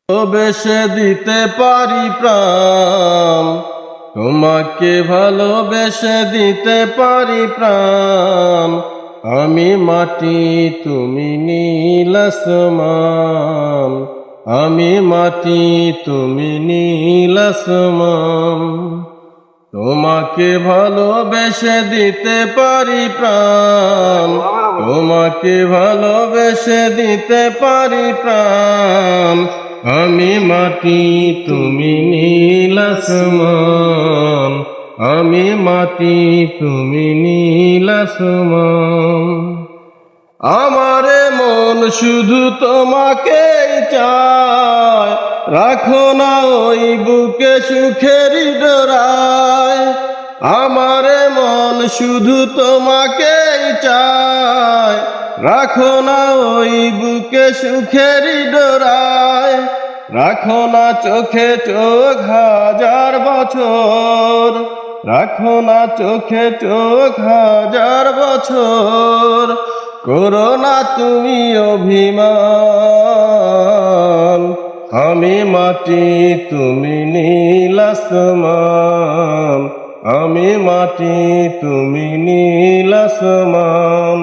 ভালোবেসে দিতে পারি প্রাণ, তোমাকে ভালোবেসে দিতে পারি প্রাণ। আমি মাটি তুমি নীল আসমান, আমি মাটি তুমি নীল আসমান। তোমাকে ভালোবেসে দিতে পারি প্রাণ, তোমাকে ভালোবেসে দিতে পারি প্রাণ। আমি মাটি তুমি নীল আসমান, আমি মাটি তুমি নীল আসমান। আমারে মন শুধু তোমাকেই চায়, রাখো না ওই বুকে সুখের ডোরায়। আমারে মন শুধু তোমাকেই চায়, রাখো না ওই বুকে সুখের ডোরায়। রাখো না চোখে চোখ হাজার বছর, রাখো না চোখে চোখ হাজার বছর। করো না তুমি অভিমান, আমি মাটি তুমি নীল আসমান, আমি মাটি তুমি নীল আসমান।